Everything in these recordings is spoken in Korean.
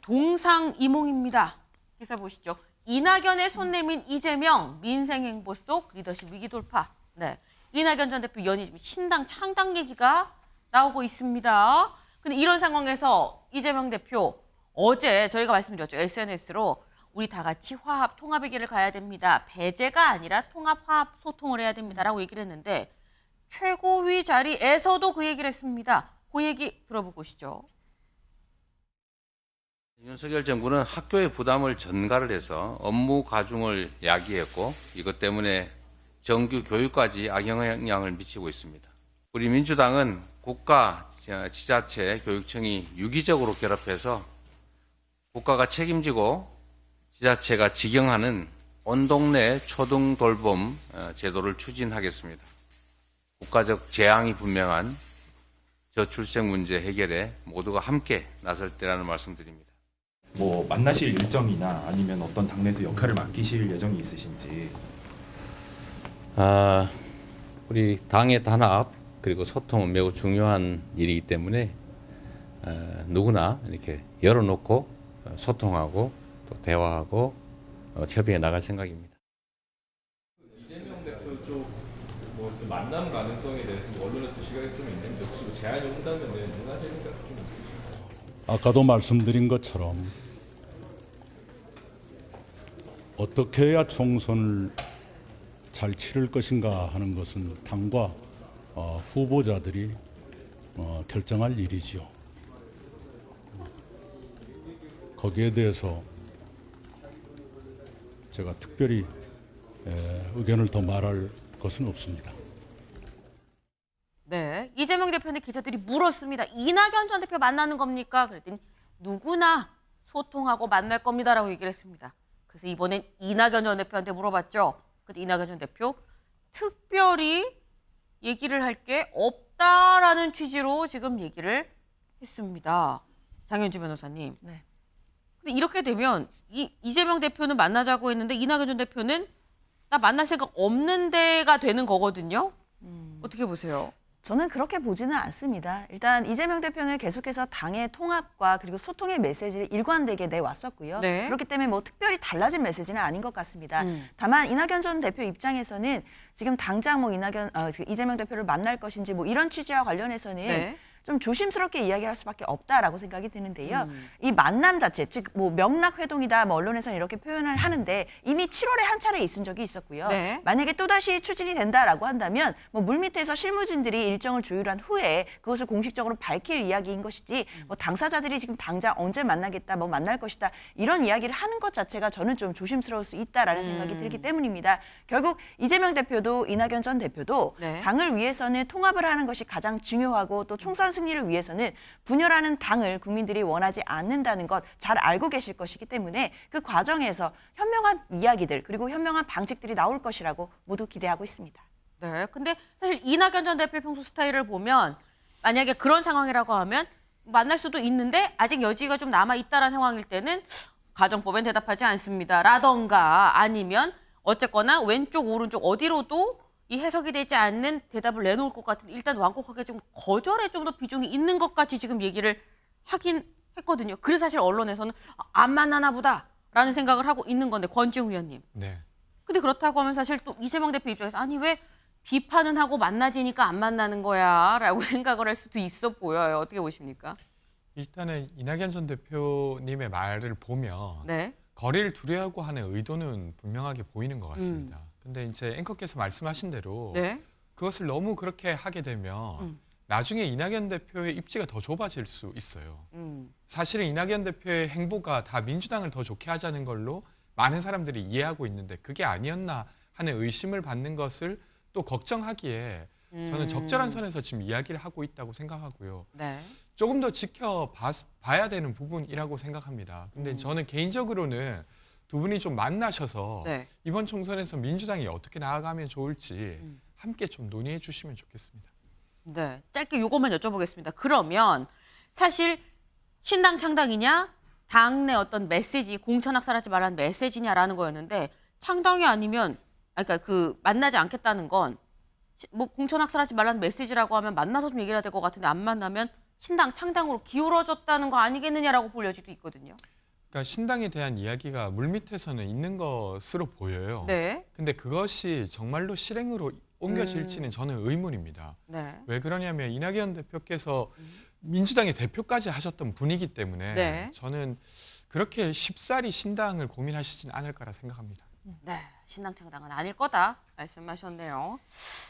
동상이몽입니다. 기사 보시죠. 이낙연의 손 내민 이재명, 민생 행보 속 리더십 위기 돌파. 네, 이낙연 전 대표 연임 신당 창당 얘기가 나오고 있습니다. 근데 이런 상황에서 이재명 대표 어제 저희가 말씀드렸죠. SNS로 우리 다 같이 화합, 통합의 길을 가야 됩니다. 배제가 아니라 통합, 화합, 소통을 해야 됩니다라고 얘기를 했는데 최고위 자리에서도 그 얘기를 했습니다. 그 얘기 들어보고 오시죠. 윤석열 정부는 학교의 부담을 전가를 해서 업무 가중을 야기했고 이것 때문에 정규 교육까지 악영향을 미치고 있습니다. 우리 민주당은 국가, 지자체, 교육청이 유기적으로 결합해서 국가가 책임지고 지자체가 직영하는 온 동네 초등 돌봄 제도를 추진하겠습니다. 국가적 재앙이 분명한 저출생 문제 해결에 모두가 함께 나설 때라는 말씀드립니다. 뭐 만나실 일정이나 아니면 어떤 당내에서 역할을 맡기실 예정이 있으신지. 우리 당의 단합 그리고 소통은 매우 중요한 일이기 때문에 누구나 이렇게 열어놓고 소통하고 또 대화하고 협의해 나갈 생각입니다. 이재명 대표 쪽 뭐 만남 가능성에 대해서 언론에서 시각이 좀 있는데 혹시 뭐 제안이 온다면 응하실 생각 좀 있으실까요? 아까도 말씀드린 것처럼 어떻게 해야 총선을 잘 치를 것인가 하는 것은 당과 후보자들이 결정할 일이지요. 거기에 대해서 제가 특별히 의견을 더 말할 것은 없습니다. 네, 이재명 대표한테 기자들이 물었습니다. 이낙연 전 대표 만나는 겁니까? 그랬더니 누구나 소통하고 만날 겁니다라고 얘기를 했습니다. 그래서 이번엔 이낙연 전 대표한테 물어봤죠. 근데 이낙연 전 대표 특별히 얘기를 할 게 없다라는 취지로 지금 얘기를 했습니다. 장현주 변호사님. 네. 근데 이렇게 되면 이재명 대표는 만나자고 했는데 이낙연 전 대표는 나 만날 생각 없는 데가 되는 거거든요. 어떻게 보세요? 저는 그렇게 보지는 않습니다. 일단 이재명 대표는 계속해서 당의 통합과 그리고 소통의 메시지를 일관되게 내왔었고요. 네. 그렇기 때문에 뭐 특별히 달라진 메시지는 아닌 것 같습니다. 다만 이낙연 전 대표 입장에서는 지금 당장 뭐 이재명 대표를 만날 것인지 뭐 이런 취지와 관련해서는 네. 좀 조심스럽게 이야기할 수밖에 없다라고 생각이 드는데요. 이 만남 자체, 즉 뭐 명락 회동이다, 뭐 언론에서는 이렇게 표현을 하는데 이미 7월에 한 차례 있은 적이 있었고요. 네. 만약에 또 다시 추진이 된다라고 한다면 뭐 물밑에서 실무진들이 일정을 조율한 후에 그것을 공식적으로 밝힐 이야기인 것이지 뭐 당사자들이 지금 당장 언제 만나겠다, 뭐 만날 것이다 이런 이야기를 하는 것 자체가 저는 좀 조심스러울 수 있다라는 생각이 들기 때문입니다. 결국 이재명 대표도 이낙연 전 대표도 네. 당을 위해서는 통합을 하는 것이 가장 중요하고 또 총선 승리를 위해서는 분열하는 당을 국민들이 원하지 않는다는 것 잘 알고 계실 것이기 때문에 그 과정에서 현명한 이야기들 그리고 현명한 방책들이 나올 것이라고 모두 기대하고 있습니다. 네, 근데 사실 이낙연 전 대표 평소 스타일을 보면 만약에 그런 상황이라고 하면 만날 수도 있는데 아직 여지가 좀 남아있다는 상황일 때는 가정법엔 대답하지 않습니다. 라던가 아니면 어쨌거나 왼쪽 오른쪽 어디로도 이 해석이 되지 않는 대답을 내놓을 것 같은데 일단 완곡하게 지금 거절에 좀 더 비중이 있는 것 같이 지금 얘기를 하긴 했거든요. 그래서 사실 언론에서는 안 만나나 보다라는 생각을 하고 있는 건데 권지웅 위원님. 네. 근데 그렇다고 하면 사실 또 이재명 대표 입장에서 아니 왜 비판은 하고 만나지니까 안 만나는 거야 라고 생각을 할 수도 있어 보여요. 어떻게 보십니까? 일단은 이낙연 전 대표님의 말을 보면 네. 거리를 두려고 하는 의도는 분명하게 보이는 것 같습니다. 근데 이제 앵커께서 말씀하신 대로 네. 그것을 너무 그렇게 하게 되면 나중에 이낙연 대표의 입지가 더 좁아질 수 있어요. 사실은 이낙연 대표의 행보가 다 민주당을 더 좋게 하자는 걸로 많은 사람들이 이해하고 있는데 그게 아니었나 하는 의심을 받는 것을 또 걱정하기에 저는 적절한 선에서 지금 이야기를 하고 있다고 생각하고요. 네. 조금 더 지켜봐야 되는 부분이라고 생각합니다. 근데 저는 개인적으로는 두 분이 좀 만나셔서 네. 이번 총선에서 민주당이 어떻게 나아가면 좋을지 함께 좀 논의해 주시면 좋겠습니다. 네. 짧게 요것만 여쭤보겠습니다. 그러면 사실 신당 창당이냐 당내 어떤 메시지 공천학살하지 말라는 메시지냐라는 거였는데 창당이 아니면 그러니까 그 만나지 않겠다는 건 뭐 공천학살하지 말라는 메시지라고 하면 만나서 좀 얘기를 해야 될 것 같은데 안 만나면 신당 창당으로 기울어졌다는 거 아니겠느냐라고 볼 여지도 있거든요. 그러니까 신당에 대한 이야기가 물밑에서는 있는 것으로 보여요. 네. 근데 그것이 정말로 실행으로 옮겨질지는 저는 의문입니다. 네. 왜 그러냐면 이낙연 대표께서 민주당의 대표까지 하셨던 분이기 때문에 네. 저는 그렇게 쉽사리 신당을 고민하시진 않을 거라 생각합니다. 네. 신당 창당은 아닐 거다 말씀하셨네요.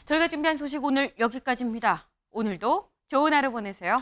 저희가 준비한 소식 오늘 여기까지입니다. 오늘도 좋은 하루 보내세요.